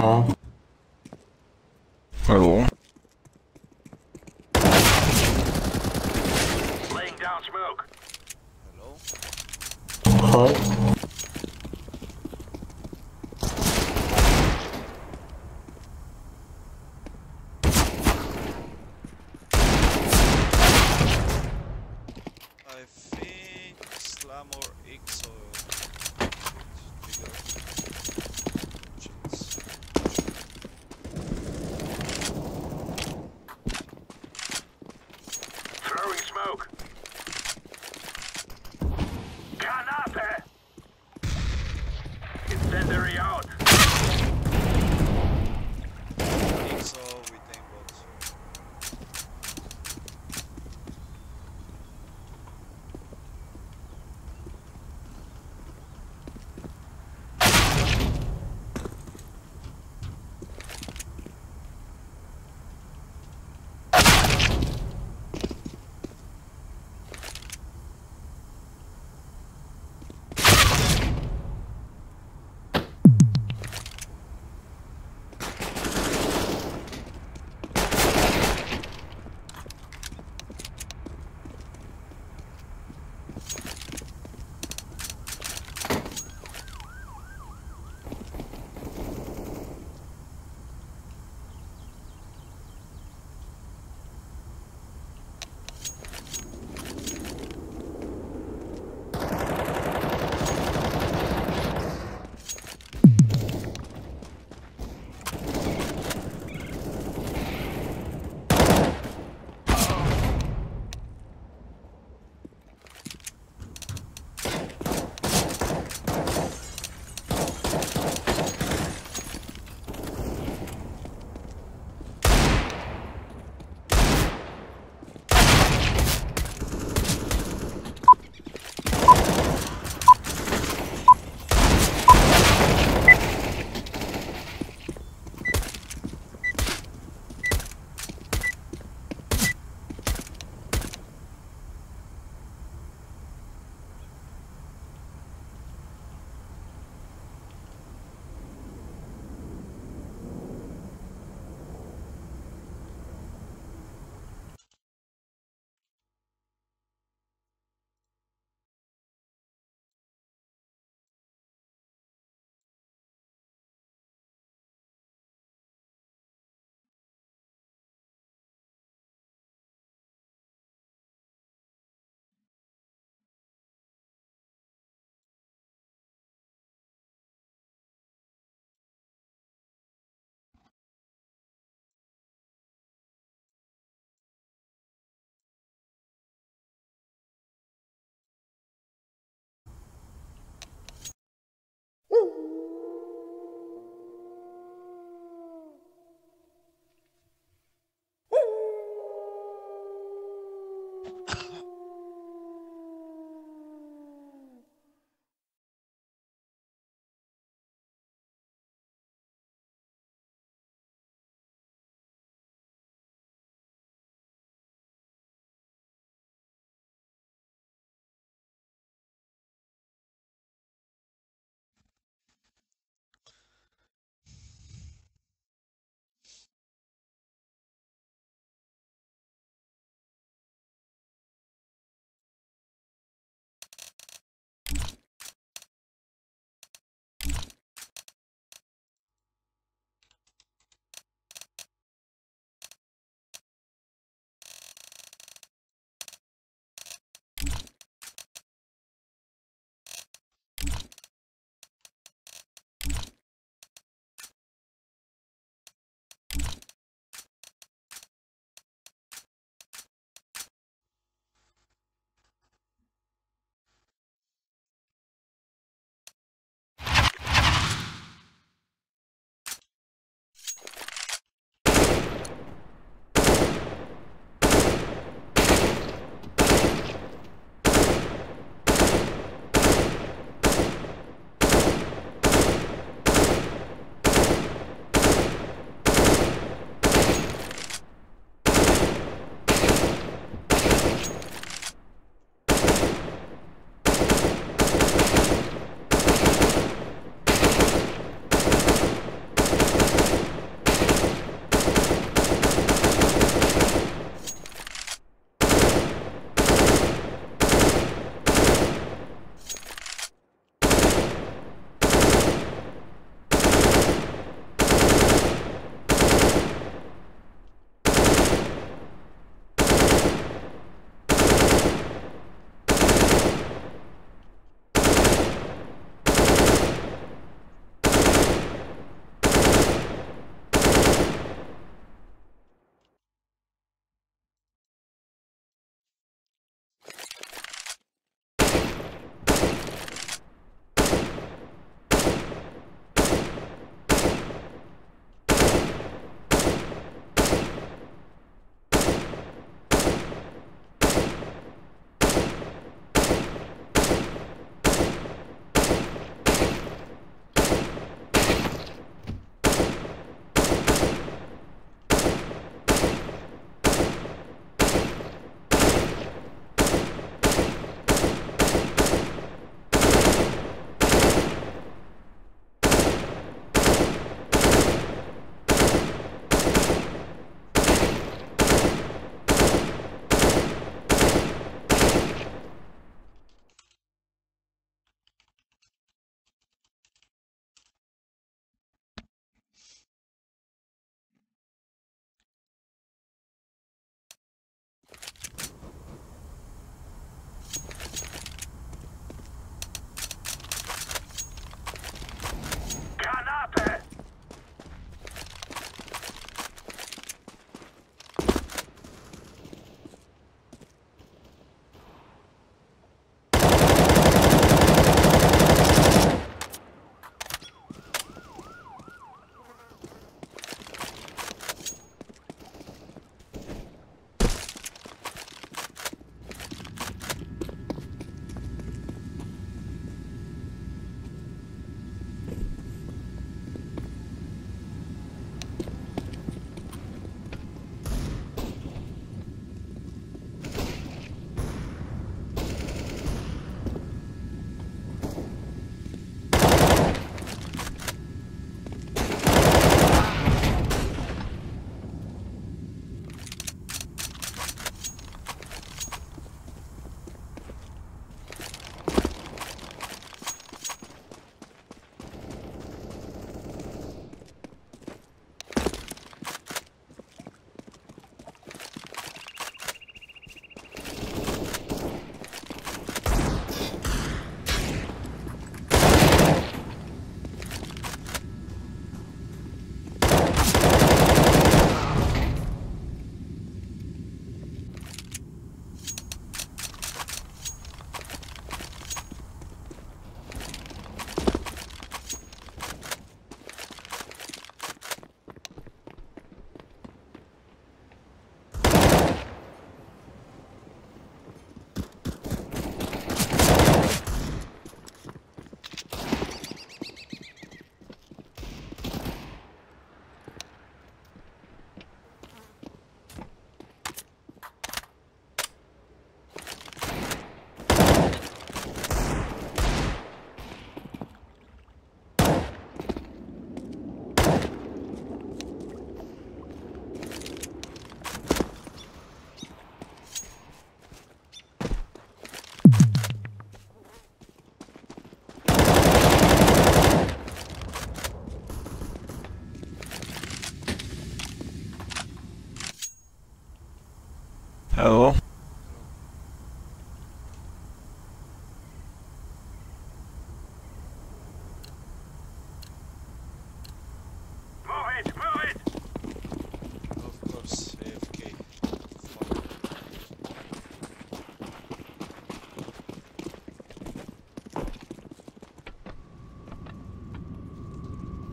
Hello. Laying down smoke. Hello? Hi. I think Slam or X or bigger chance. Throwing smoke. Granate! Incendiary out. X or with aimbots.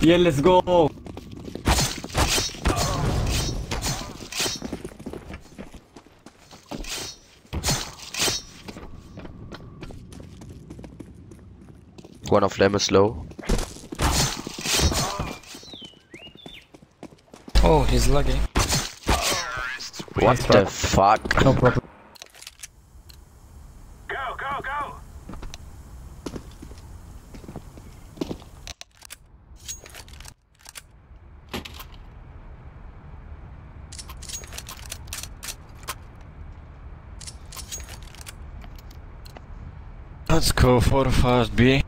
Yeah, let's go. One of them is low. Oh, he's lagging. What the fuck? No problem. Go, go, go! Let's go for fast B.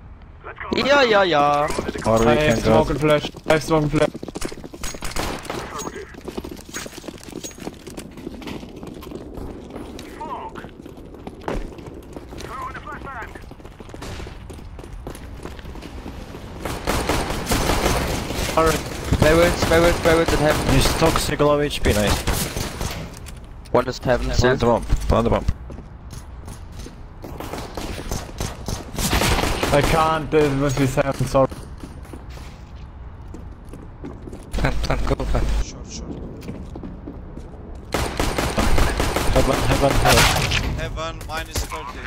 Let's go. Yeah, yeah, yeah. Or we I can have go. smoke and flash. I have smoke and flash. Affirmative. Smoke! Throw in a flashbang! Alright. Spare words at heaven. He's toxic, low HP, nice. One is heaven Plant still. the bomb, plant the bomb. I can't, this must be 7, sorry. Plant, go plant. Short, short. Heaven. Heaven, minus 30.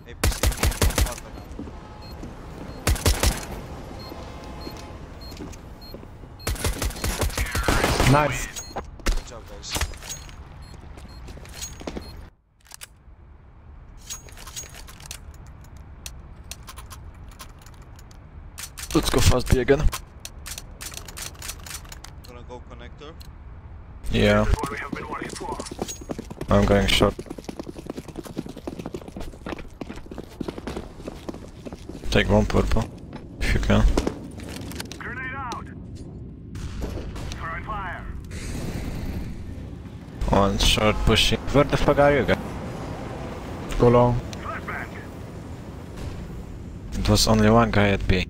APC. Fuck them up. Nice. Good job, guys. Let's go fast B again. Gonna go connector. Yeah, This is what we have been waiting for. I'm going short. Take one purple, if you can. Grenade out! Throwing fire! One short pushing. Where the fuck are you guys? Go long. Flashbang! It was only one guy at B.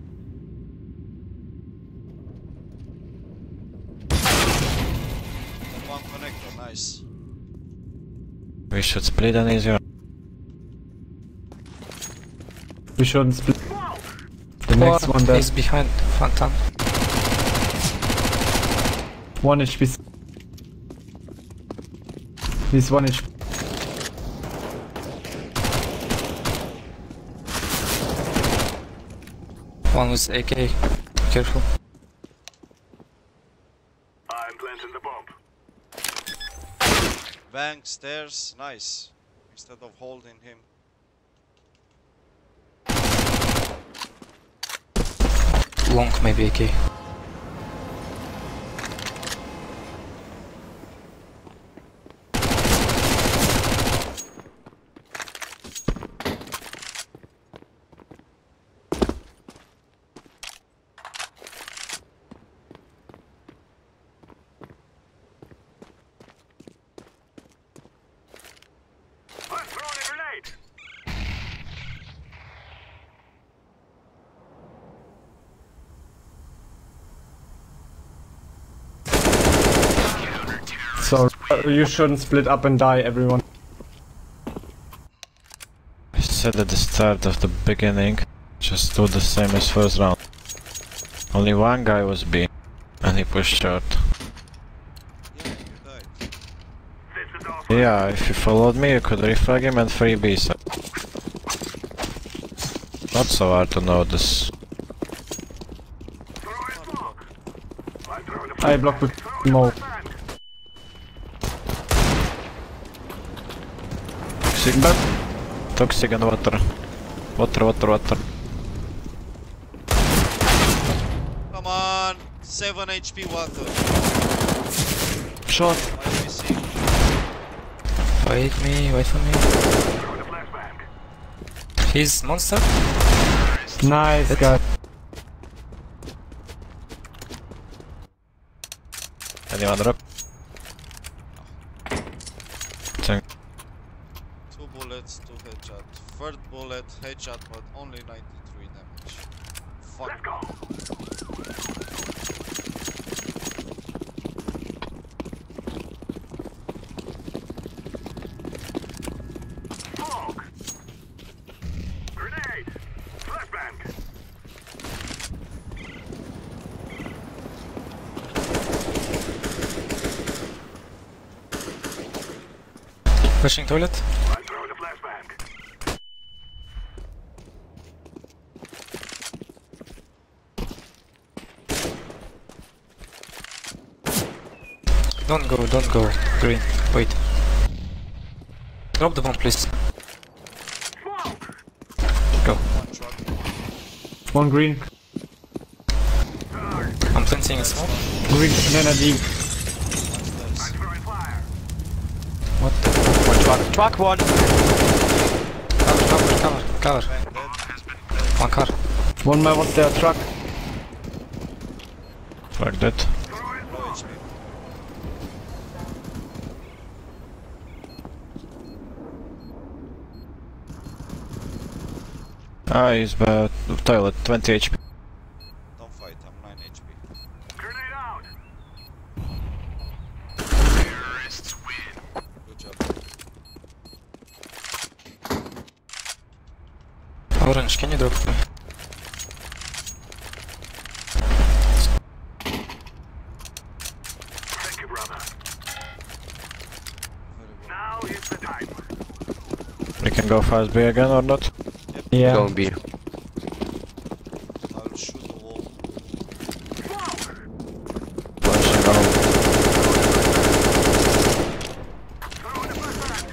One connector, nice. We should split an easier. We shouldn't split. Smoke! The next one there. He's behind Phantom. 1 HP. He's 1 HP. One with AK. Careful. I'm planting the bomb. Bang, stairs, nice. Instead of holding him. Long, maybe AK. I'm throwing a grenade! So you shouldn't split up and die, everyone. I said at the start of the beginning, just do the same as first round. Only one guy was B, and he pushed short. Yeah, you died. This is awesome. Yeah, if you followed me, you could refrag him and free B. So not so hard to know this. Throwing smoke! I'm throwing a I block with smoke. flashbang! Toxic, toxic and water. Water. Come on! 7 HP water. Shot. IPC. Wait for me. Throwing a flashbang! He's monster. Nice, guy. Anyone drop? Thank. 2 bullets, 2 headshot. Third bullet, headshot, but only 93 damage. Fuck. Let's go! Flashing toilet. I'm throwing a flashbang. Don't go. Green. Wait. Drop the bomb, please. Smoke! Go. One truck. One green. I'm planting a smoke. Green, banana deep. One stairs. I'm throwing fire. What? One truck. Truck one. Cover. Bang dead. One car. One more was there, truck. Like that. Low HP. Ah, he's bad. Toilet, 20 HP. Don't fight, I'm 9 HP. Grenade out. Good job. Orange, can you drop me? Thank you, brother. Very well. Now is the time. We can go fast B again or not? Yeah. Going B. I'll shoot the wall. Smoke! Flashing out. Throwing a flashbang.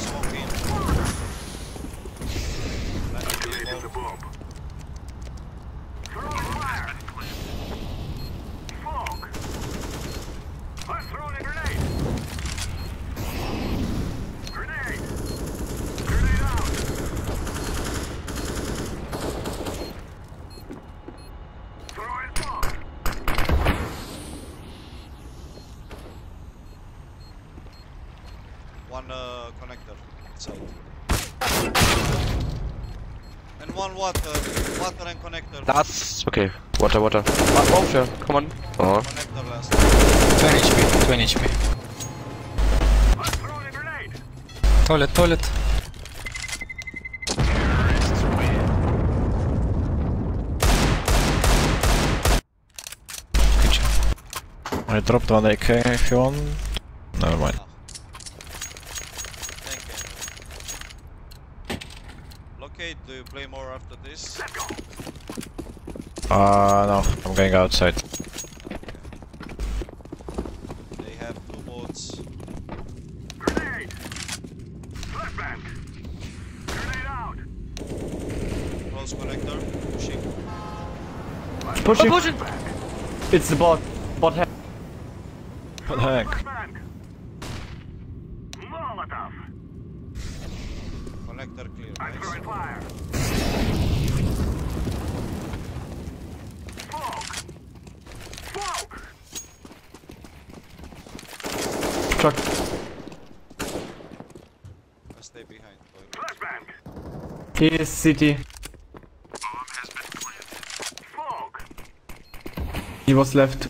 Smoke in. Activating the bomb. Throwing fire. Smoke! I'm throwing a grenade. Grenade! Grenade out! Throwing smoke! One connector inside. And one water and connector. That's okay. Water. Oh, sure. Come on. Oh. Connector last. 20 HP. I'm throwing a grenade! Toilet. Good job. I dropped one AK if you want. Never mind. Thank you. Locate, do you play more after this? Let's go! No, I'm going outside. They have 2 boats. Grenade! Flashbang! Grenade out! Close connector. Pushing. Pushing. It's the bot. Bot head. What the heck? Flashbang! Molotov! Connector clear. I'm Nice. throwing fire! Smoke! Smoke! Truck. I stay behind. Boy. Flashbang! He is city. Smoke! He was left.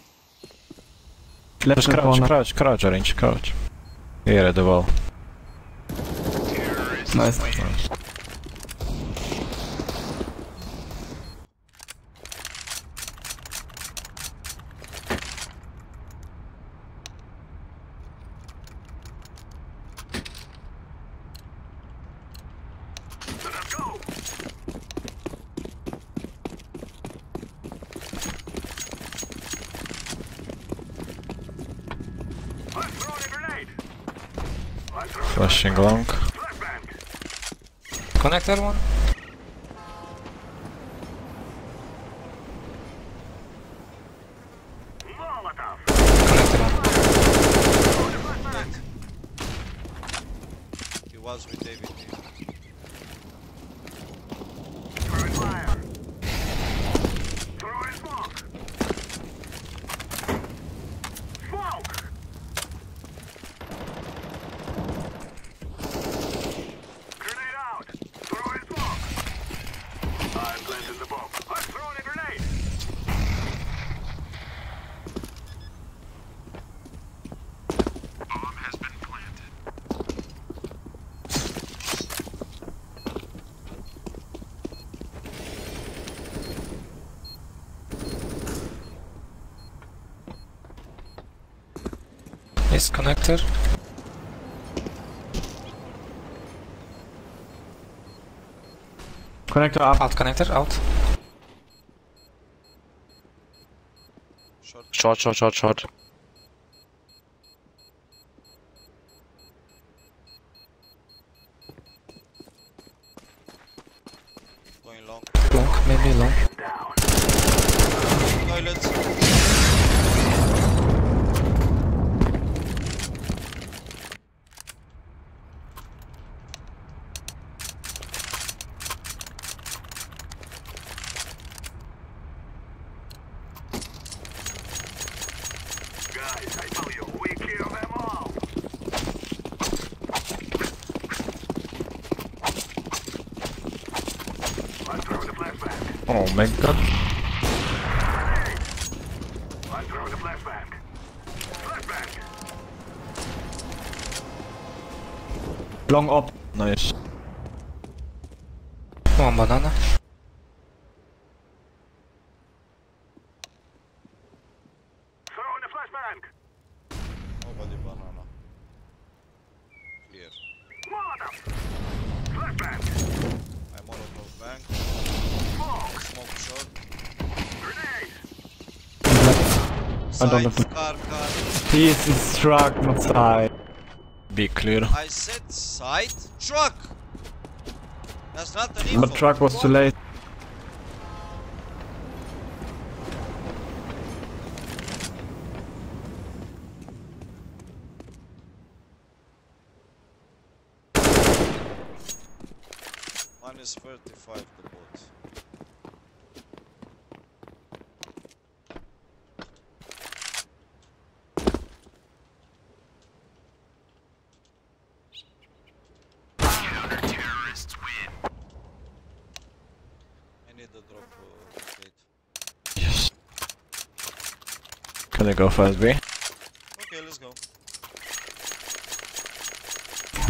Left Just corner. crouch, Orange, crouch. Here at the wall. Nice. Let's go! I'm throwing a grenade! I'm throwing Flashing long. flashbang! Connector one. Molotov! Connector one. Throwing a flashbang! He was with David. Throwing fire! Throwing smoke! Smoke! Grenade out! Throwing smoke! I'm planting the bomb. I'm throwing a grenade! Bomb has been planted. Nice connector. Connector up. Out connector, out. Short. Going long. Long, maybe long. Toilets. Guys, I tell you, we kill them all. I'm throwing the flashbang. Oh my god. I'm throwing the flashbang. Flashbang. Long up. Nice. One banana. Throwing the flashbang. Nobody banana. Clear. Molotov. Flashbang. I'm Molotov bank. Smoke. Smoke short. Grenade. I don't Side, know. car. Please, it's truck, not side. Be clear. I said side truck. That's not an info. But truck was too late. Minus 35 the boat. I need the drop gate. Yes. Can I go fast B? Okay, let's go.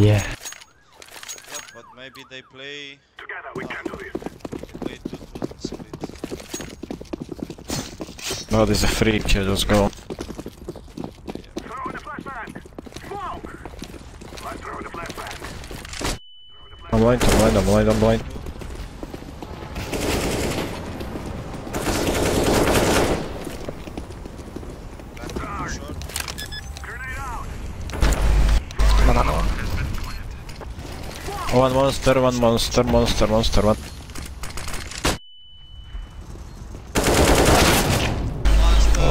Yeah. Yep, but maybe they play. Together we can do this. They play 2-2 split. No, this is a freak, you just go. Throwing the flashbang. Smoke. I'm throwing the flashbang. I'm blind. Back short. Grenade out. Banana one. One monster, one.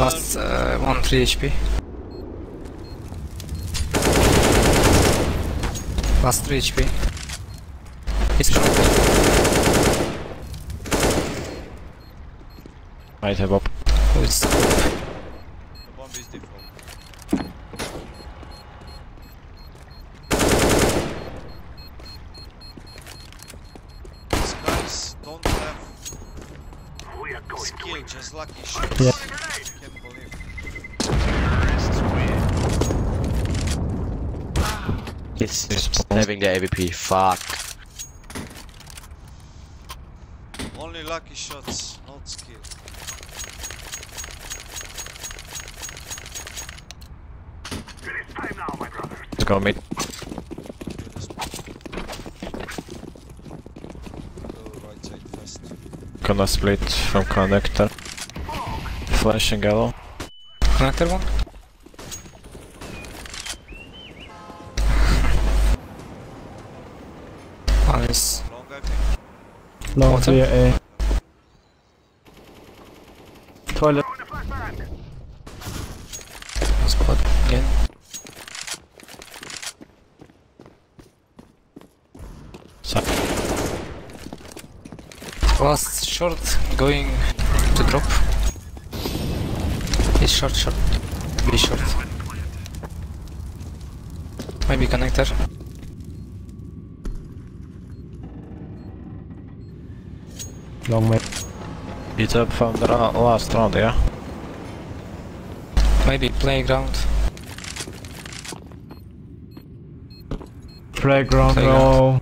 Last 1 3 HP. Last 3 HP. He's connected. Might have up. Who is The bomb is default. These guys don't have We are going to skill, win. just lucky shots. Yeah. Grenade. Can't believe. It's having the AWP. Fuck. Only lucky shots, not skill. It is time now, my brothers. Let's go mid. Okay, let's go right side first. Gonna split from connector. Flashing yellow. Connector one. One is Long, I think. Long Water. clear A. Toilet. Throwing the flashbang. spot again. Last short going to drop. He's short. Be short. Maybe connector. Long mid. He's up from the last round, yeah? Maybe playground. Playground, Playground. no.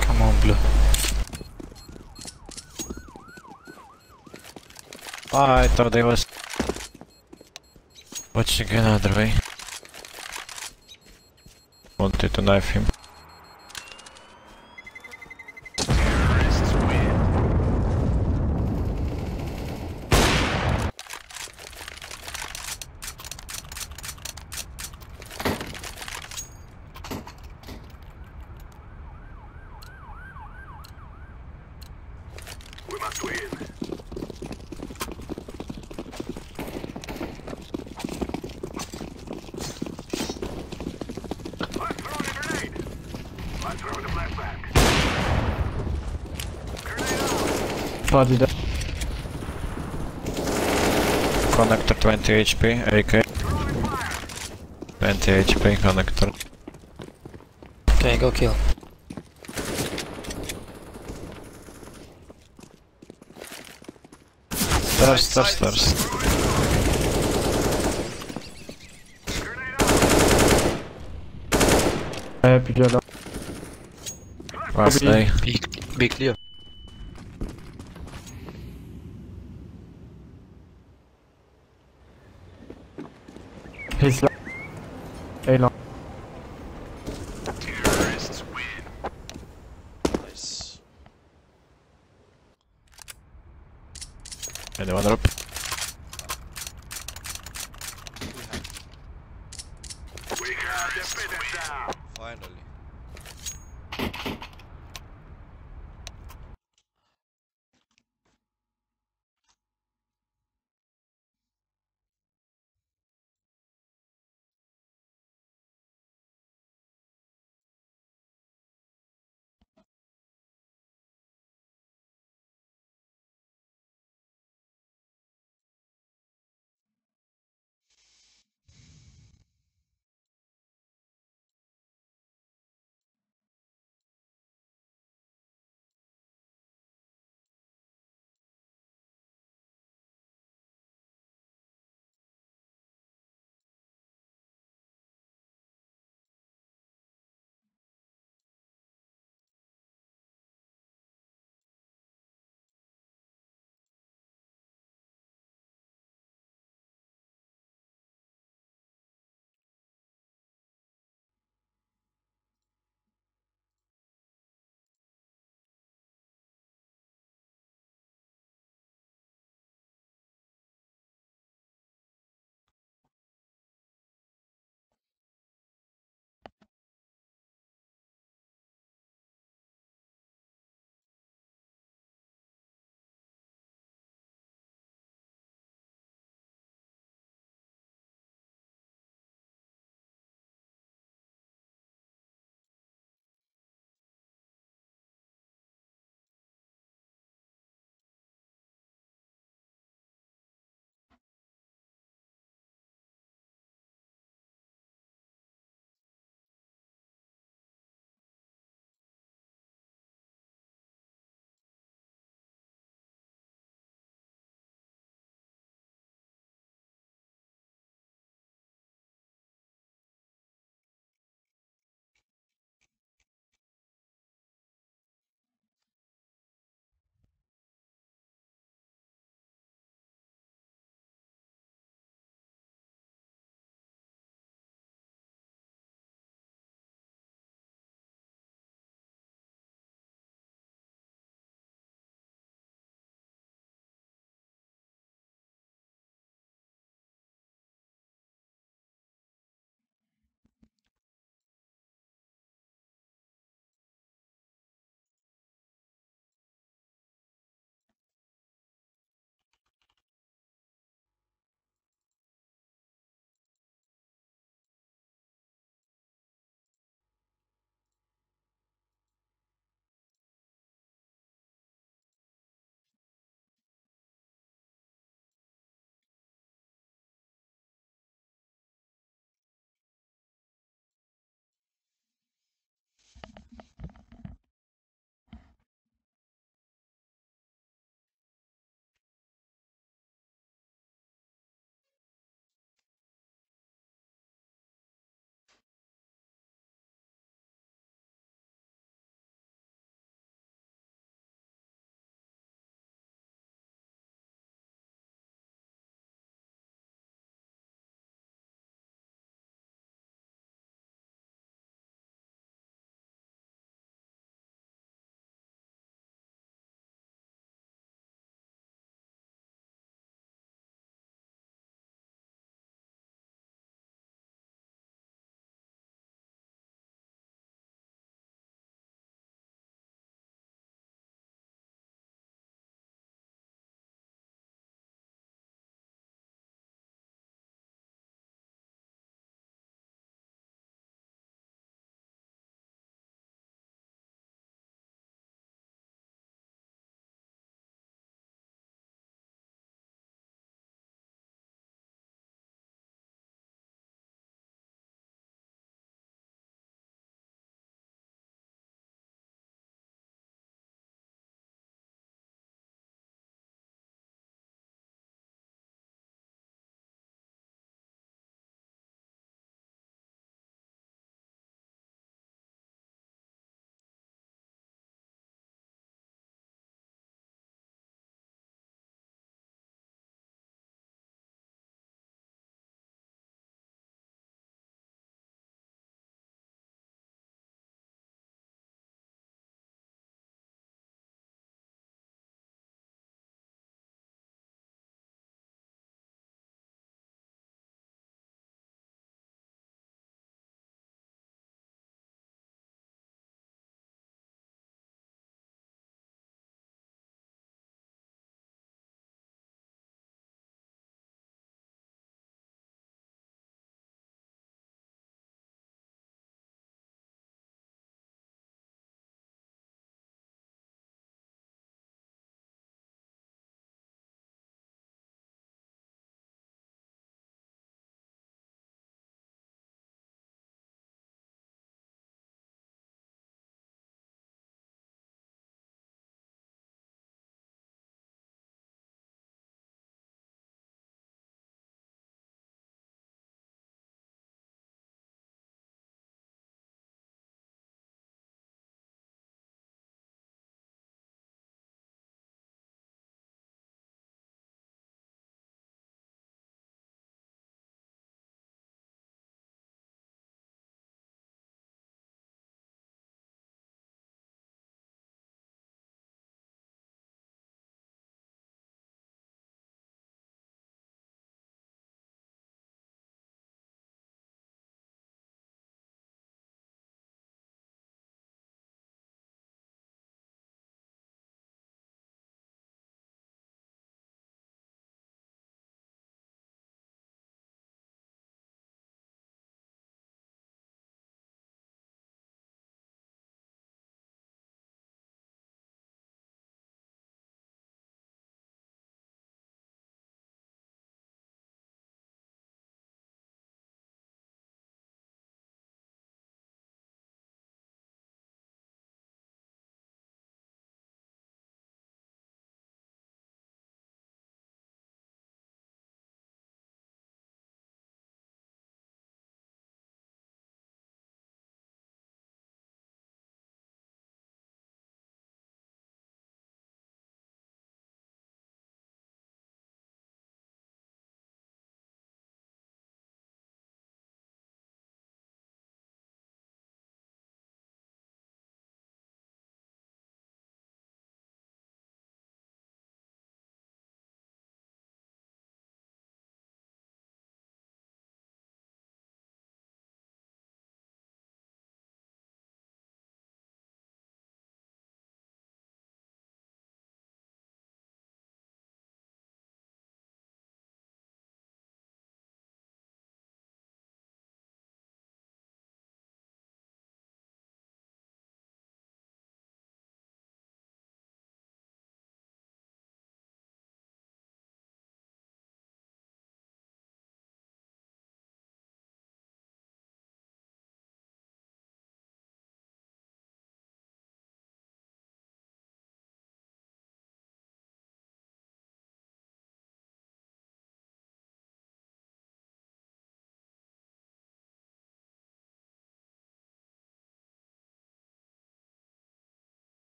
Come on, blue. I thought they was Watching another way. Wanted to knife him. We must win. I'm throwing a grenade. I'm throwing a flashbang. Grenade out. Body dead. Connector 20 HP, AK. Throwing fire. 20 HP connector. Okay, go kill. Stairs. Grenade out. Happy Jedi. Last day. Be clear. He's like A long. Terrorists win. Nice. Anyone up? We have We have defeated them. finally.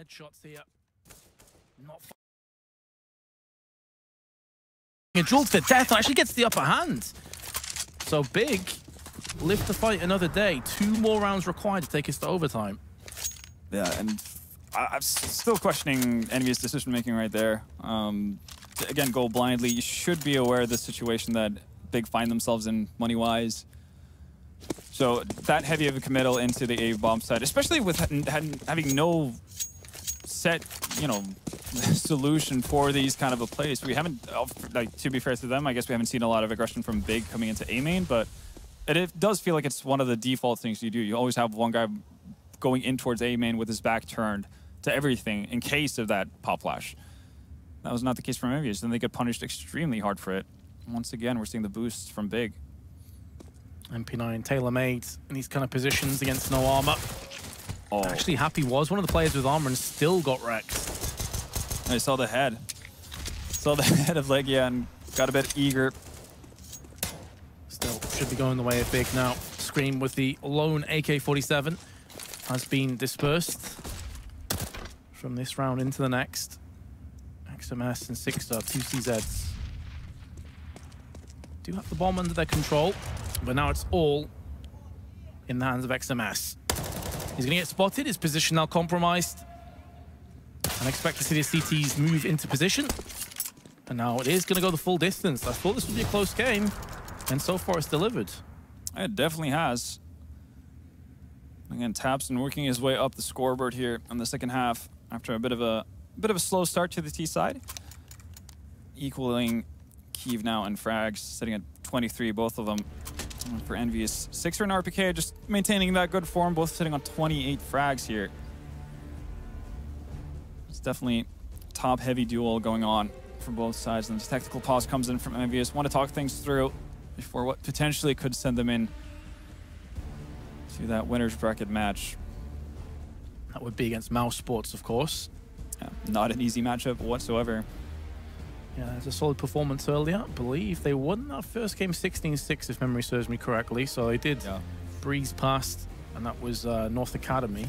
headshots here. Not drilled to death and actually gets the upper hand. So Big live to fight another day. 2 more rounds required to take us to overtime. Yeah, and I'm still questioning Envy's decision making right there. Again, go blindly. You should be aware of the situation that Big find themselves in money-wise. So that heavy of a committal into the A bomb side, especially with having no set, you know, solution for these kind of a place. We haven't, like, to be fair to them, I guess we haven't seen a lot of aggression from Big coming into A main, but it does feel like it's one of the default things you do. You always have one guy going in towards A main with his back turned to everything in case of that pop flash. That was not the case from Envious, then they get punished extremely hard for it. Once again, we're seeing the boosts from Big. MP9 tailor-made in these kind of positions against no armor. Oh. Actually, Happy was one of the players with armor and still got wrecked. I saw the head. Saw the head of Legia and got a bit eager. Still should be going the way of Big now. Scream with the lone AK-47 has been dispersed from this round into the next. XMS and Sixer, 2 CZs. Do have the bomb under their control, but now it's all in the hands of XMS. He's going to get spotted, his position now compromised. And expect to see the CTs move into position. And now it is going to go the full distance. I thought this would be a close game, and so far it's delivered. It definitely has. Again, Tapson working his way up the scoreboard here in the second half after a bit of a slow start to the T side. Equaling Kiev now and frags, sitting at 23, both of them. For Envious, Sixer and RPK just maintaining that good form, both sitting on 28 frags here. It's definitely top-heavy duel going on from both sides, and this tactical pause comes in from Envious. Want to talk things through before what potentially could send them in to that winner's bracket match. That would be against Mouse Sports, of course. Yeah, not an easy matchup whatsoever. Yeah, there's a solid performance earlier. I believe they won that first game 16-6, if memory serves me correctly. So they did breeze past, and that was North Academy.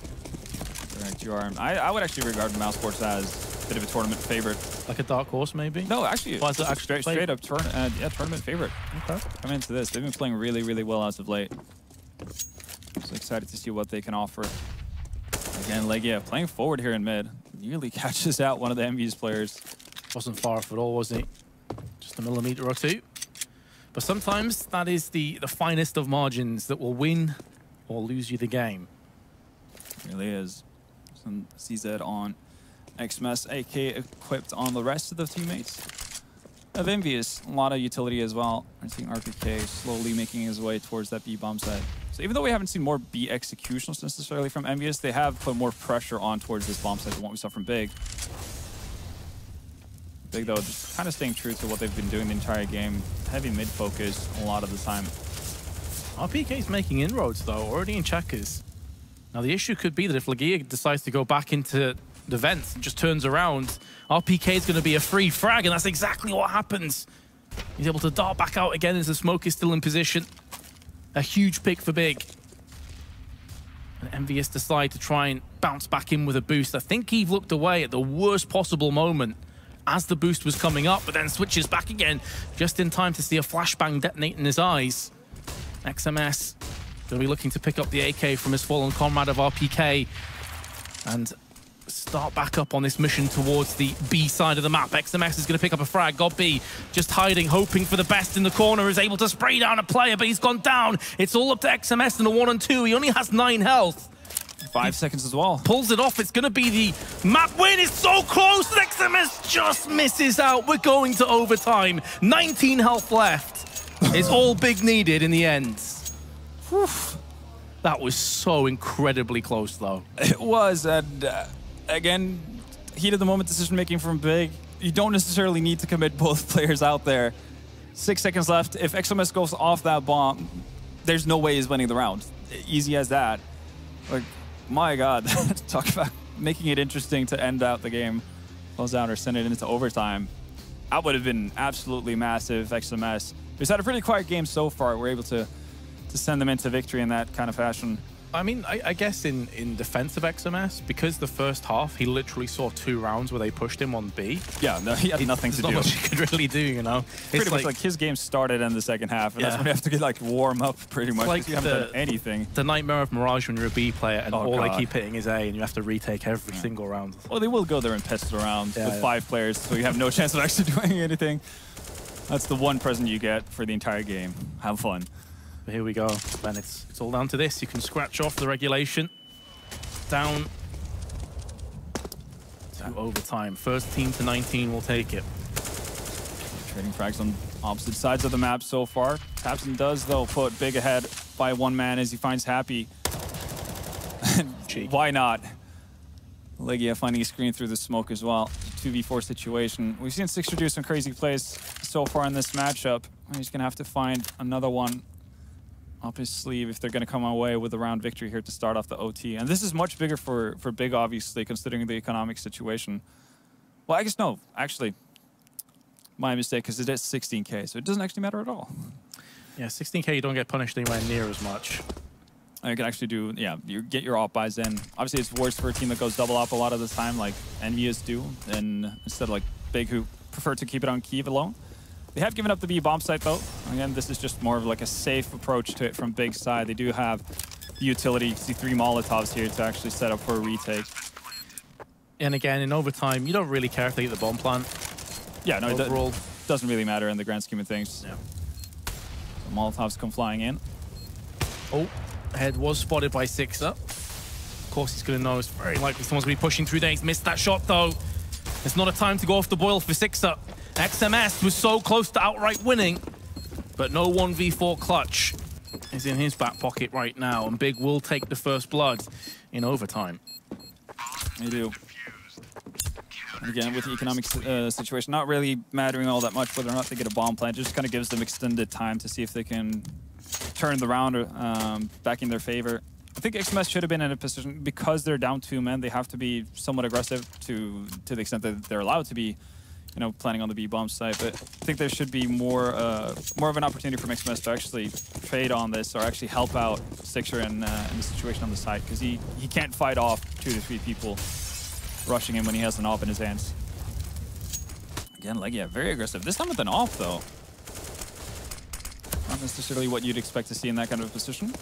Correct, you are. I would actually regard Mouse Sports as a bit of a tournament favorite. Like a dark horse, maybe? No, actually, Why is it straight up tournament favorite. Okay. Coming into this, they've been playing really, really well as of late. So excited to see what they can offer. Again, Legia playing forward here in mid. Nearly catches out one of the Envy's players. Wasn't far off at all, was he? Just a millimeter or two. But sometimes that is the finest of margins that will win or lose you the game. It really is. Some CZ on XMS, AK equipped on the rest of the teammates of Envious. A lot of utility as well. I'm seeing RPK slowly making his way towards that B bomb site. So even though we haven't seen more B executions necessarily from Envious, they have put more pressure on towards this bomb site than what we saw from Big. Big, though, just kind of staying true to what they've been doing the entire game. Heavy mid focus a lot of the time. RPK's making inroads, though, already in checkers. Now, the issue could be that if Legia decides to go back into the vents and just turns around, RPK is going to be a free frag, and that's exactly what happens. He's able to dart back out again as the smoke is still in position. A huge pick for Big. And Envious decide to try and bounce back in with a boost. I think he looked away at the worst possible moment as the boost was coming up, but then switches back again just in time to see a flashbang detonate in his eyes. XMS going to be looking to pick up the AK from his fallen comrade of RPK and start back up on this mission towards the B side of the map. XMS is going to pick up a frag. Got B, just hiding, hoping for the best in the corner, is able to spray down a player, but he's gone down. It's all up to XMS in the 1 and 2. He only has 9 health. 5 seconds as well. Pulls it off. It's going to be the map win. It's so close. XMS just misses out. We're going to overtime. 19 health left. It's all Big needed in the end. Whew. That was so incredibly close, though. It was, and again, heat of the moment decision making from Big. You don't necessarily need to commit both players out there. 6 seconds left. If XMS goes off that bomb, there's no way he's winning the round. Easy as that. Like, my God, talk about making it interesting to end out the game, close out or send it into overtime. That would have been absolutely massive. XMS. We've had a pretty quiet game so far. We're able to send them into victory in that kind of fashion. I mean, I guess in defense of XMS, because the first half, he literally saw 2 rounds where they pushed him on B. Yeah, no, he had nothing to do. There's not much he could really do, you know? Pretty much like his game started in the second half, and that's when you have to get like warm up pretty much. Like you haven't done anything. The nightmare of Mirage when you're a B player and all God. they keep hitting is A, and you have to retake every single round. Well, they will go there and pest around with 5 players, so you have no chance of actually doing anything. That's the one present you get for the entire game. Have fun. But here we go, and it's all down to this. You can scratch off the regulation. Down to overtime. First team to 19 will take it. Trading frags on opposite sides of the map so far. Tapson does, though, put Big ahead by 1 man as he finds Happy. Why not? Legia finding a screen through the smoke as well. 2v4 situation. We've seen Sixer do some crazy plays so far in this matchup. He's going to have to find another one up his sleeve if they're going to come away with a round victory here to start off the OT. And this is much bigger for Big, obviously, considering the economic situation. Well, I guess no, actually, my mistake, because it is 16K, so it doesn't actually matter at all. Yeah, 16K, you don't get punished anywhere near as much. And you can actually do, yeah, you get your op buys in. Obviously, it's worse for a team that goes double op a lot of the time, like Envious do, and instead of like Big, who prefer to keep it on Kyiv alone. They have given up the B bomb site, though. Again, this is just more of like a safe approach to it from Big's side. They do have the utility. You can see 3 Molotovs here to actually set up for a retake. And again, in overtime, you don't really care if they get the bomb plant. Yeah, no, overall, it doesn't really matter in the grand scheme of things. Yeah. So Molotovs come flying in. Oh, head was spotted by Sixer. Of course, he's going to know it's very likely someone's going to be pushing through there. He's missed that shot, though. It's not a time to go off the boil for Sixer. XMS was so close to outright winning, but no 1v4 clutch is in his back pocket right now, and Big will take the first blood in overtime. They do. And again, with the economic situation not really mattering all that much whether or not they get a bomb plant, just kind of gives them extended time to see if they can turn the round back in their favor. I think XMS should have been in a position, because they're down 2 men, they have to be somewhat aggressive to the extent that they're allowed to be, you know, planning on the B bomb site. But I think there should be more of an opportunity for XMS to actually trade on this or actually help out Sixer in the situation on the site, because he can't fight off 2 to 3 people rushing him when he has an op in his hands. Again, Legia, very aggressive. This time with an op, though. Not necessarily what you'd expect to see in that kind of a position.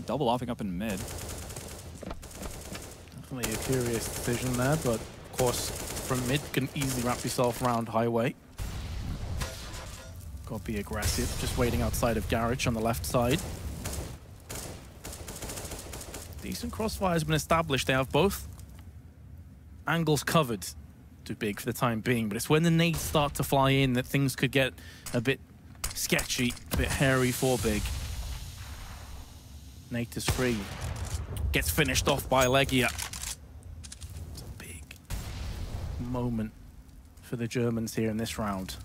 Double offing up in mid. Definitely a curious decision there, but of course, from mid, you can easily wrap yourself around highway. Got to be aggressive, just waiting outside of Garage on the left side. Decent crossfire has been established. They have both angles covered to Big for the time being, but it's when the nades start to fly in that things could get a bit sketchy, a bit hairy for Big. Nate is free. Gets finished off by Legia. It's a big moment for the Germans here in this round.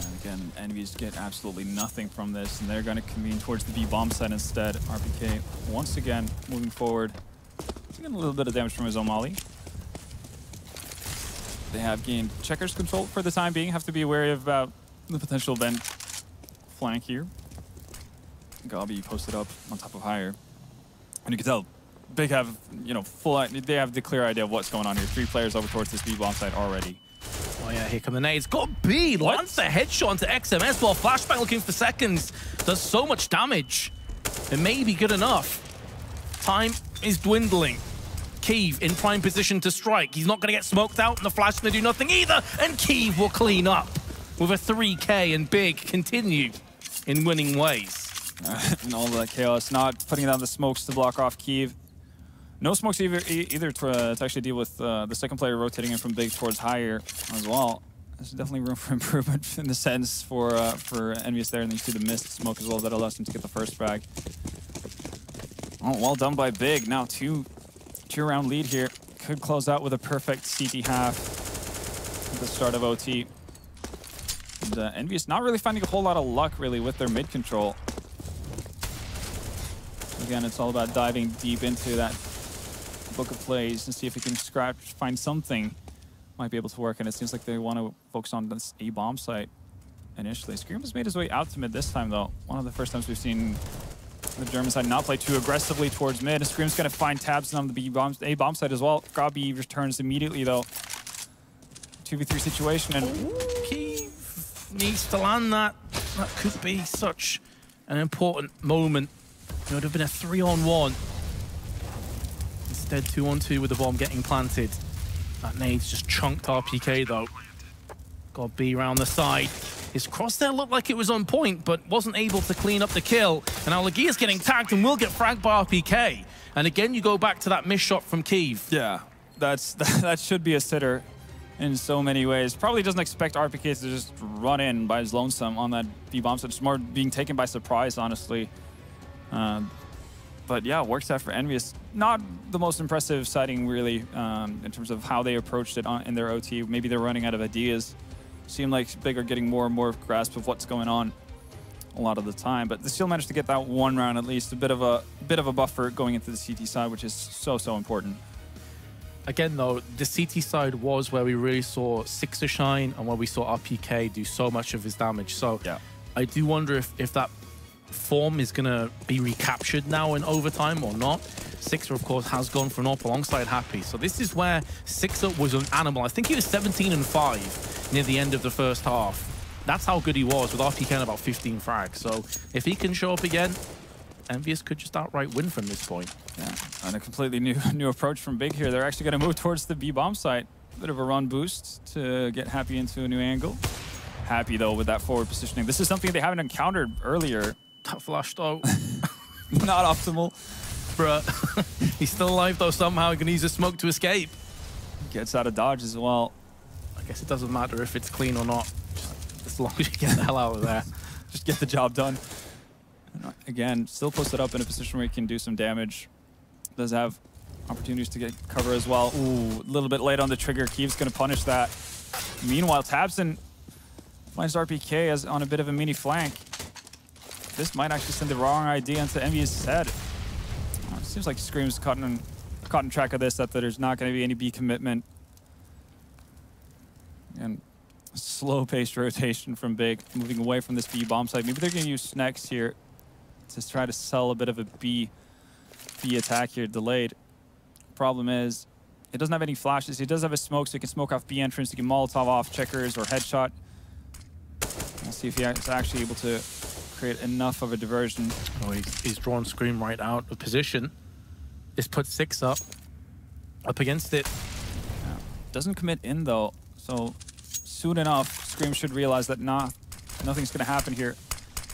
And again, enemies get absolutely nothing from this, and they're going to convene towards the B bomb site instead. RPK once again moving forward. He's getting a little bit of damage from his own molly. They have gained checkers control for the time being. Have to be wary about the potential vent flank here. Gabi posted up on top of higher. And you can tell Big have, you know, they have the clear idea of what's going on here. 3 players over towards this B bomb site already. Oh yeah, here come the nades. Got B, lands a headshot into XMS while Flashbang looking for seconds. Does so much damage. It may be good enough. Time is dwindling. Kyiv in prime position to strike. He's not going to get smoked out, and the Flash going to do nothing either. And Kyiv will clean up with a 3K, and Big continue in winning ways. And all that chaos, not putting down the smokes to block off Kyiv. No smokes either to actually deal with the second player rotating in from Big towards higher as well. There's definitely room for improvement in the sense for Envious there, and then you see the missed smoke as well that allows him to get the first frag. Oh, well done by Big. Now two-round lead here. Could close out with a perfect CT half at the start of OT. And, Envious not really finding a whole lot of luck really with their mid control. Again, it's all about diving deep into that book of plays and see if we can find something might be able to work. And it seems like they want to focus on this A bomb site initially. Scream has made his way out to mid this time, though. One of the first times we've seen The German side not play too aggressively towards mid. And Scream's going to find tabs on the A bomb side as well. Gabi returns immediately though. 2v3 situation, and Kiev needs to land that. That could be such an important moment. It would have been a 3-on-1. Instead, 2-on-2 with the bomb getting planted. That nade's just chunked RPK though. Got B around the side. His crosshair looked like it was on point, but wasn't able to clean up the kill. And now Legia's getting tagged and will get fragged by RPK. And again, you go back to that missed shot from Kiev. yeah, that should be a sitter in so many ways. Probably doesn't expect RPK to just run in by his lonesome on that B bomb, so it's more being taken by surprise, honestly. But yeah, works out for Envious. Not the most impressive sighting, really, in terms of how they approached it in their OT. Maybe they're running out of ideas. Seem like Big are getting more and more grasp of what's going on a lot of the time, but they still managed to get that one round at least. A bit of a buffer going into the CT side, which is so important. Again, though, the CT side was where we really saw Sixer shine and where we saw RPK do so much of his damage. So yeah, I do wonder if that form is going to be recaptured now in overtime or not. Sixer, of course, has gone for an AWP alongside Happy. So this is where Sixer was an animal. I think he was 17-5 near the end of the first half. That's how good he was, with RPK and about 15 frags. So if he can show up again, Envious could just outright win from this point. Yeah, and a completely new approach from Big here. They're actually going to move towards the B bomb site. Bit of a run boost to get Happy into a new angle. Happy, though, with that forward positioning. This is something they haven't encountered earlier. That flash, though. Not optimal. Bruh. He's still alive, though, somehow. He can use a smoke to escape. Gets out of dodge as well. I guess it doesn't matter if it's clean or not. As long as you get the hell out of there. Just get the job done. And again, still posted up in a position where he can do some damage. Does have opportunities to get cover as well. Ooh, a little bit late on the trigger. Kiev's going to punish that. Meanwhile, Tabson finds RPK as on a bit of a mini flank. This might actually send the wrong idea into Envious' head. It seems like Scream's caught in track of this, that there's not going to be any B commitment. And slow-paced rotation from Big, moving away from this B bomb site. Maybe they're going to use Snacks here to try to sell a bit of a B attack here, delayed. Problem is, it doesn't have any flashes. He does have a smoke, so he can smoke off B entrance. He can Molotov off checkers or headshot. We'll see if he's actually able to create enough of a diversion. Oh, he's drawn Scream right out of position. This puts 6 up against it. Yeah. Doesn't commit in, though, so soon enough, Scream should realize that nothing's going to happen here.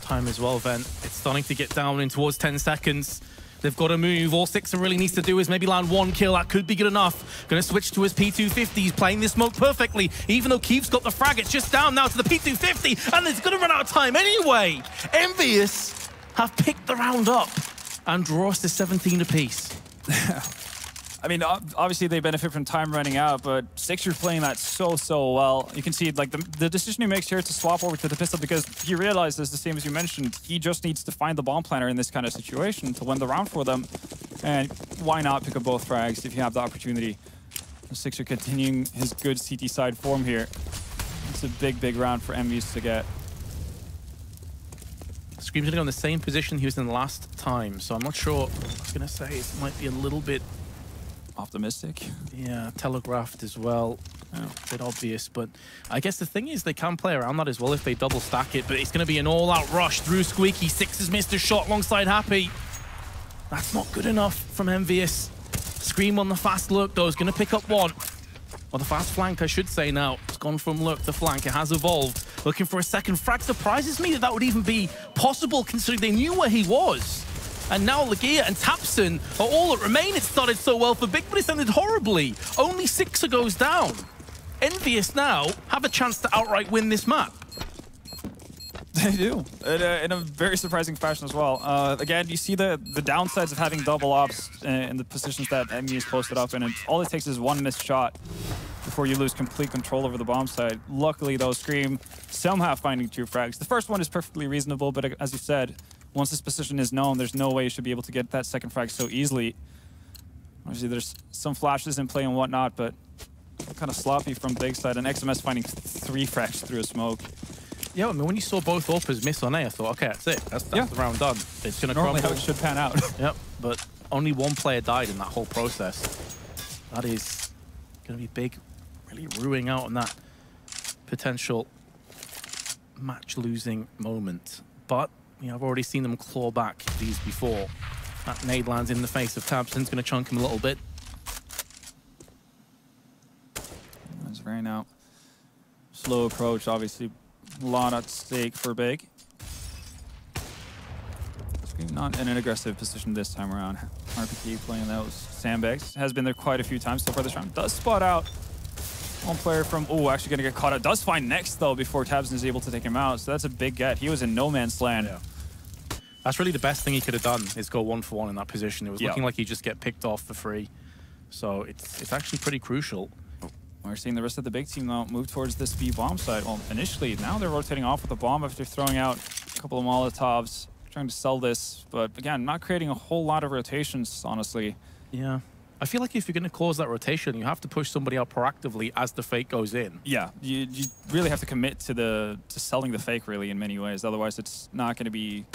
Time as well, Vent. It's starting to get down in towards 10 seconds. They've got to move. All Sixer really needs to do is maybe land 1 kill. That could be good enough. Going to switch to his P250. He's playing this smoke perfectly. Even though Kiev's got the frag, it's just down now to the P250. And it's going to run out of time anyway. Envious have picked the round up and draw us to 17 apiece. I mean, obviously they benefit from time running out, but Sixer's playing that so well. You can see, like, the decision he makes here to swap over to the pistol, because he realizes, the same as you mentioned, he just needs to find the bomb planter in this kind of situation to win the round for them. And why not pick up both frags if you have the opportunity? Sixer continuing his good CT side form here. It's a big round for Envious to get. Scream's going to go in the same position he was in the last time, so I'm not sure. I was going to say it might be a little bit optimistic. Yeah, telegraphed as well. A bit obvious, but I guess the thing is they can play around that as well if they double stack it, but it's going to be an all-out rush through Squeaky. Six has missed a shot alongside Happy. That's not good enough from Envious. Scream on the fast lurk, though, is going to pick up 1. Or the fast flank, I should say now. It's gone from lurk to flank. It has evolved. Looking for a second frag. Surprises me that would even be possible, considering they knew where he was. And now Legia and Tapson are all that remain. It started so well for Big, but it's ended horribly. Only Sixer goes down. Envious now have a chance to outright win this map. They do, in a very surprising fashion as well. Again, you see the downsides of having double ops in the positions that Envious posted up in, and all it takes is 1 missed shot before you lose complete control over the bomb side. Luckily, though, Scream somehow finding 2 frags. The first one is perfectly reasonable, but as you said, once this position is known, there's no way you should be able to get that second frag so easily. Obviously, there's some flashes in play and whatnot, but kind of sloppy from Big side, and XMS finding 3 frags through a smoke. Yeah, I mean, when you saw both AWPers miss on A, I thought, okay, that's it. That's the round done. It's going to Normally crumble. how it should pan out. Yep, but only one player died in that whole process. That is going to be big, really ruining out on that potential match-losing moment. But, you know, I've already seen them claw back these before. That nade lands in the face of tabseN, going to chunk him a little bit. That's very now. Slow approach, obviously. A lot at stake for Big. Scream not in an aggressive position this time around. RPK playing those sandbags. Has been there quite a few times so far this round. Does spot out one player from... Oh, actually going to get caught out. Does find next, though, before tabseN is able to take him out. So that's a big get. He was in no man's land. Yeah. That's really the best thing he could have done, is go 1-for-1 in that position. It was looking like he just get picked off for free. So it's actually pretty crucial. We're seeing the rest of the big team now move towards this B bomb site. Well, initially, now they're rotating off with the bomb after throwing out a couple of Molotovs, trying to sell this. But again, not creating a whole lot of rotations, honestly. Yeah. I feel like if you're going to cause that rotation, you have to push somebody out proactively as the fake goes in. Yeah, you really have to commit to selling the fake, really, in many ways. Otherwise, it's not going to be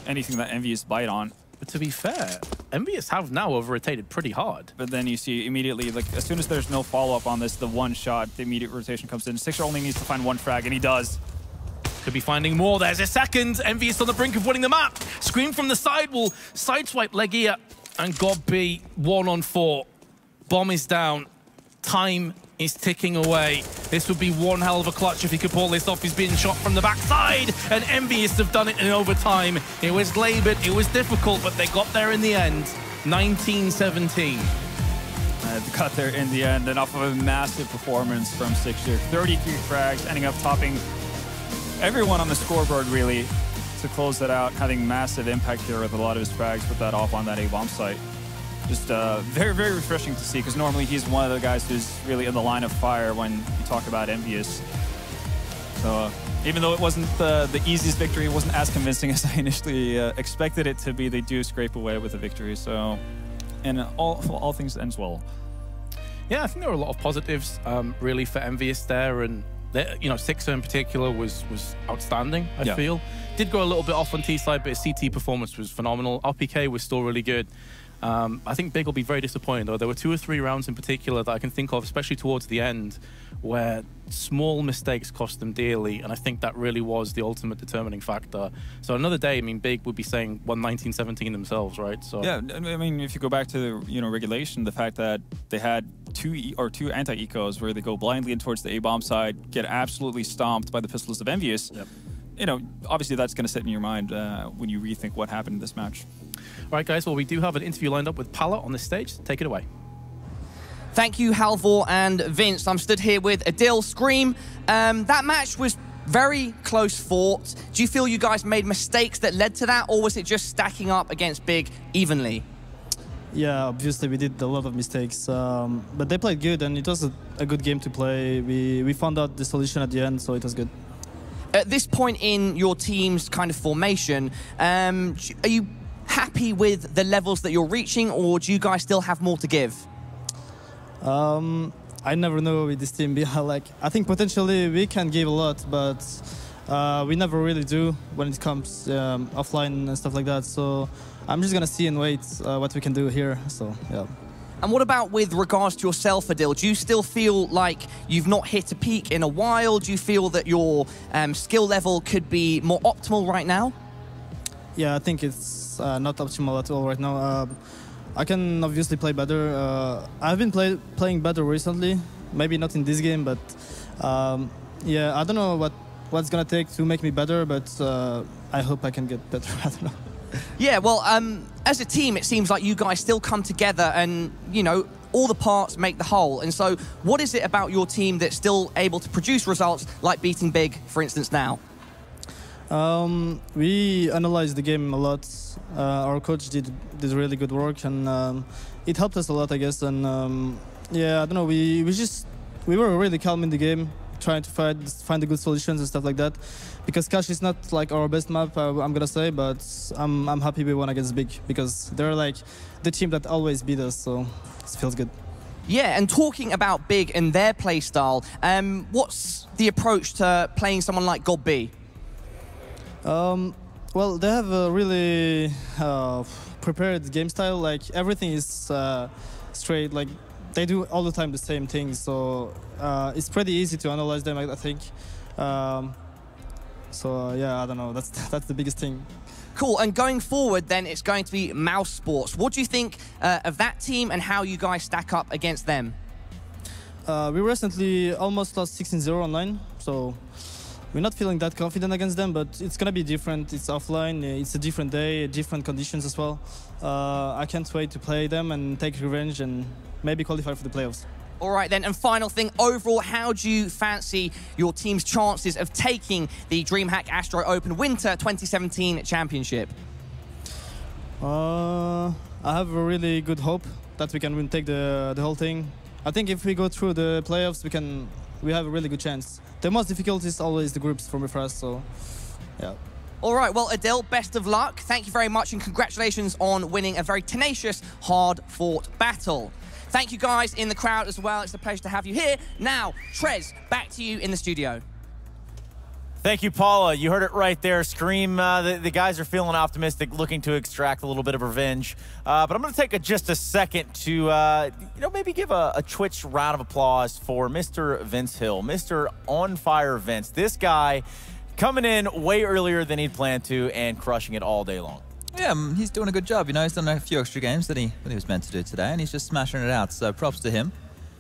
anything that Envious bite on. But to be fair, Envious have now over-rotated pretty hard. But then you see immediately, like, as soon as there's no follow-up on this, the one shot, the immediate rotation comes in. Sixer only needs to find one frag, and he does. Could be finding more. There's a second. Envious on the brink of winning the map. Scream from the side will sideswipe Legia and Gob B 1-on-4. Bomb is down. Time is ticking away. This would be one hell of a clutch if he could pull this off. He's being shot from the backside, and Envious have done it in overtime. It was labored, it was difficult, but they got there in the end. 19-17. They got there in the end, and off of a massive performance from Sixer. 33 frags, ending up topping everyone on the scoreboard, really, to close that out, having massive impact here with a lot of his frags, put that off on that A-bomb site. Just very, very refreshing to see, because normally he's one of the guys who's really in the line of fire when you talk about Envious. So even though it wasn't the easiest victory, it wasn't as convincing as I initially expected it to be, they do scrape away with a victory. So, and all things ends well. Yeah, I think there were a lot of positives, really, for Envious there, and you know, Sixer in particular was outstanding, I feel. Did go a little bit off on T-side, but his CT performance was phenomenal. RPK was still really good. I think Big will be very disappointed, though. There were 2 or 3 rounds in particular that I can think of, especially towards the end, where small mistakes cost them dearly, and I think that really was the ultimate determining factor. So another day, I mean, Big would be saying 19-17 themselves, right? So yeah, I mean, if you go back to the regulation, the fact that they had two anti-ecos where they go blindly in towards the A-bomb side, get absolutely stomped by the pistols of Envious. Yep. You know, obviously that's going to sit in your mind when you rethink what happened in this match. All right, guys, well, we do have an interview lined up with Pala on this stage. Take it away. Thank you, Halvor and Vince. I'm stood here with Adil, Scream. That match was very close fought. Do you feel you guys made mistakes that led to that, or was it just stacking up against Big evenly? Yeah, obviously we did a lot of mistakes, but they played good, and it was a good game to play. We found out the solution at the end, so it was good. At this point in your team's kind of formation, are you happy with the levels that you're reaching, or do you guys still have more to give? I never know with this team. Like, I think potentially we can give a lot, but we never really do when it comes offline and stuff like that. So I'm just gonna see and wait what we can do here. So yeah. And what about with regards to yourself, Adil? Do you still feel like you've not hit a peak in a while? Do you feel that your skill level could be more optimal right now? Yeah, I think it's not optimal at all right now. I can obviously play better. I've been playing better recently. Maybe not in this game, but yeah, I don't know what's gonna take to make me better, but I hope I can get better. I don't know. Yeah, well, as a team, it seems like you guys still come together and, you know, all the parts make the whole. And so what is it about your team that's still able to produce results like beating Big, for instance, now? We analyzed the game a lot. Our coach did really good work, and it helped us a lot, I guess. And yeah, I don't know, we were really calm in the game, trying to find the good solutions and stuff like that. Because Cash is not like our best map, I'm gonna say, but I'm happy we won against Big, because they're like the team that always beat us, so it feels good. Yeah, and talking about Big and their play style, what's the approach to playing someone like God B? Well, they have a really prepared game style. Like everything is straight. Like they do all the time the same thing. So it's pretty easy to analyze them, I think. So yeah, I don't know. That's the biggest thing. Cool, and going forward then, it's going to be Mouse Sports. What do you think of that team and how you guys stack up against them? We recently almost lost 16-0 online, so we're not feeling that confident against them, but it's going to be different. It's offline, it's a different day, different conditions as well. I can't wait to play them and take revenge and maybe qualify for the playoffs. All right then, and final thing, overall, how do you fancy your team's chances of taking the DreamHack Astro Open Winter 2017 Championship? I have a really good hope that we can take the whole thing. I think if we go through the playoffs, we have a really good chance. The most difficult is always the groups for us, so yeah. All right, well, Adil, best of luck. Thank you very much, and congratulations on winning a very tenacious, hard-fought battle. Thank you guys in the crowd as well. It's a pleasure to have you here. Now, Trez, back to you in the studio. Thank you, Paula. You heard it right there. Scream. The guys are feeling optimistic, looking to extract a little bit of revenge. But I'm going to take just a second to, maybe give a Twitch round of applause for Mr. Vince Hill, Mr. On Fire Vince. This guy coming in way earlier than he'd planned to and crushing it all day long. Yeah, he's doing a good job. He's done a few extra games that he was meant to do today, and he's just smashing it out. So props to him.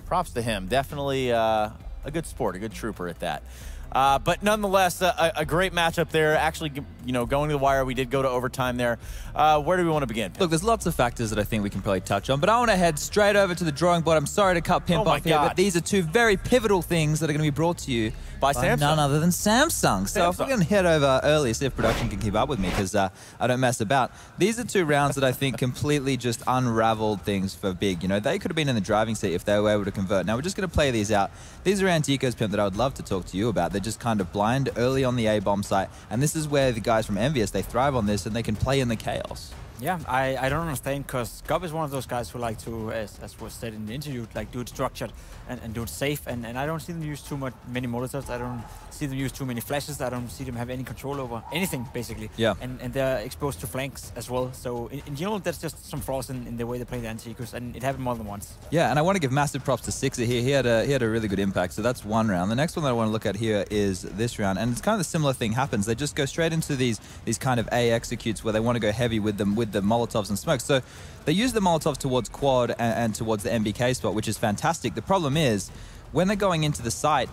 Props to him. Definitely a good sport, a good trooper at that. But nonetheless, a great matchup there. Actually, going to the wire, we did go to overtime there. Where do we want to begin, Pimp? Look, there's lots of factors that I think we can probably touch on, but I want to head straight over to the drawing board. I'm sorry to cut Pimp off here, but these are two very pivotal things that are going to be brought to you by none other than Samsung. So if we're going to head over early, see if production can keep up with me, because I don't mess about. These are two rounds that I think completely just unraveled things for Big. They could have been in the driving seat if they were able to convert. Now, we're just going to play these out. These are anti-ecos, Pimp, that I would love to talk to you about. They're just kind of blind early on the A-bomb site, and this is where the guys from Envious, they thrive on this, and they can play in the chaos. Yeah, I don't understand, because Gob is one of those guys who like to, as was said in the interview, like do it structured and do it safe, and I don't see them use many Molotovs. I don't see them use too many flashes. I don't see them have any control over anything, basically. Yeah. And they're exposed to flanks as well. So in general, that's just some flaws in the way they play the anti-ecos, and it happened more than once. Yeah, and I want to give massive props to Sixer here. He had a really good impact, so that's one round. The next one that I want to look at here is this round, and it's kind of a similar thing happens. They just go straight into these kind of A executes where they want to go heavy with the Molotovs and smokes. So they use the Molotovs towards quad and towards the MBK spot, which is fantastic. The problem is, when they're going into the site,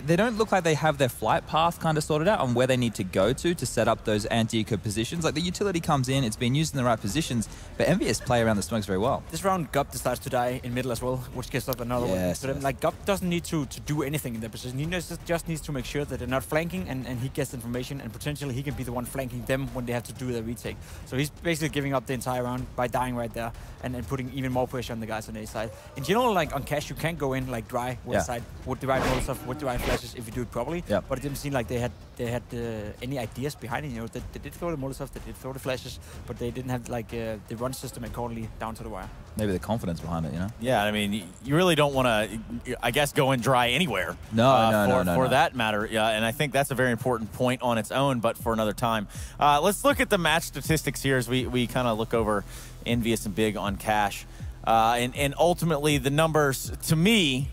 they don't look like they have their flight path kind of sorted out on where they need to go to set up those anti-eco positions. Like, the utility comes in, it's being used in the right positions, but Envious play around the smokes very well. This round, Gob decides to die in middle as well, which gives up another one. So like, Gob doesn't need to do anything in that position. He just needs to make sure that they're not flanking, and he gets information, and potentially he can be the one flanking them when they have to do their retake. So he's basically giving up the entire round by dying right there, and putting even more pressure on the guys on A side. In general, like on Cash, you can go in like dry with side, with the right Molotov, with the right flashes if you do it properly. But it didn't seem like they had any ideas behind it. They did throw the Molotov, they did throw the flashes, but they didn't have like the run system accordingly down to the wire. Maybe the confidence behind it, Yeah, I mean, you really don't want to, I guess, go in dry anywhere. No, for that matter. Yeah, and I think that's a very important point on its own, but for another time. Let's look at the match statistics here as we kind of look over Envious and Big on Cash. And ultimately, the numbers, to me,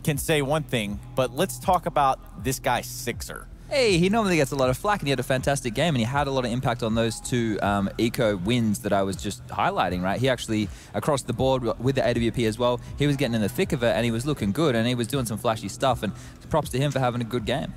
can say one thing, but let's talk about this guy, Sixer. Hey, he normally gets a lot of flack, and he had a fantastic game, and he had a lot of impact on those two eco wins that I was just highlighting, right? He actually, across the board with the AWP as well, he was getting in the thick of it, and he was looking good, and he was doing some flashy stuff, and props to him for having a good game.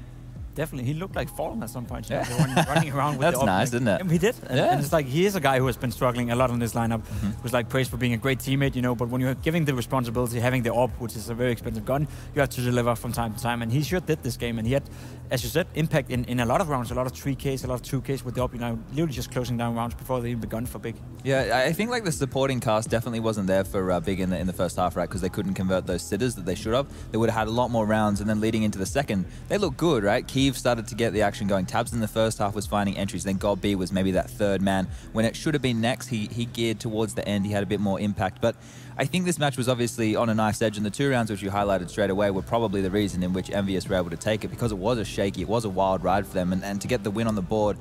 Definitely, he looked like falling at some point. Running around with That's nice, isn't it? And he did. And it's like, he is a guy who has been struggling a lot on this lineup. Who's like praised for being a great teammate, but when you're giving the responsibility, having the AWP, which is a very expensive gun, you have to deliver from time to time. And he sure did this game. And he had, as you said, impact in a lot of rounds, a lot of 3Ks, a lot of 2Ks with the AWP, literally just closing down rounds before they even begun for Big. Yeah, I think like the supporting cast definitely wasn't there for Big in the first half, right? Because they couldn't convert those sitters that they should have. They would have had a lot more rounds, and then leading into the second, they look good, right? Key Eve started to get the action going. Tabs in the first half was finding entries. Then God B was maybe that third man. When it should have been Next, he geared towards the end. He had a bit more impact. But I think this match was obviously on a knife's edge, and the 2 rounds which you highlighted straight away were probably the reason in which Envious were able to take it, because it was a shaky, it was a wild ride for them, and to get the win on the board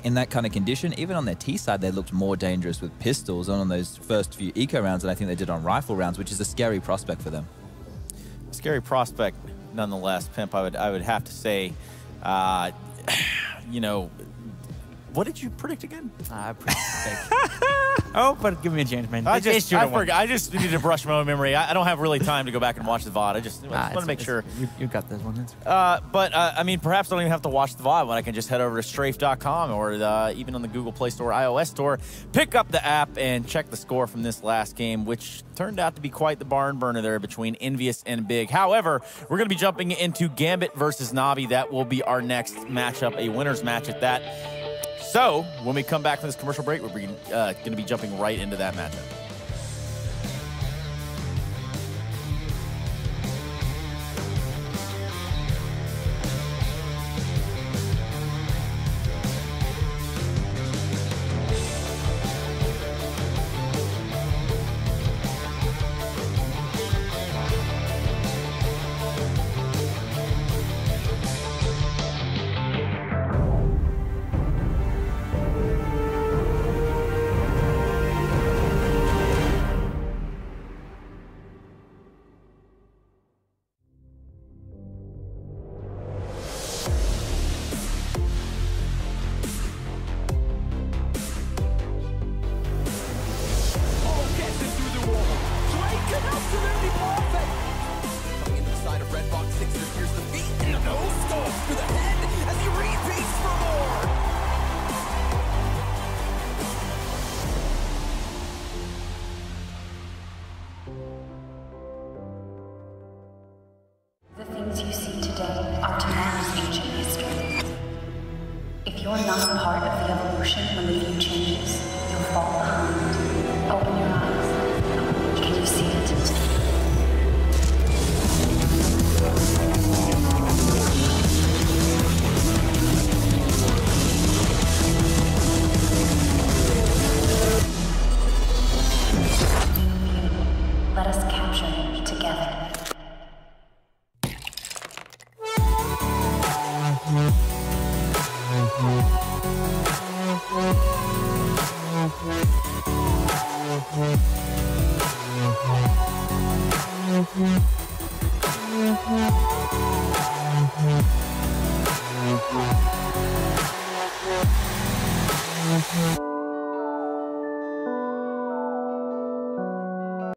in that kind of condition, even on their T side, they looked more dangerous with pistols on those first few eco rounds than I think they did on rifle rounds, which is a scary prospect for them. Scary prospect, nonetheless, Pimp. I would have to say, you know, what did you predict again? I predicted. Oh, but give me a chance, man. I just need to brush my own memory. I don't have really time to go back and watch the VOD. I just want to make sure. You got this one. But I mean, perhaps I don't even have to watch the VOD when I can just head over to strafe.com or even on the Google Play Store, iOS Store, pick up the app and check the score from this last game, which turned out to be quite the barn burner there between Envious and Big. However, we're going to be jumping into Gambit versus Navi. That will be our next matchup, a winner's match at that. So, when we come back from this commercial break, we're going to be jumping right into that matchup. The things you see today are tomorrow's ancient history. If you're not part of the evolution when the view changes, you'll fall behind. Open your eyes. Can you see it? Let us capture it together. Mm-hmm.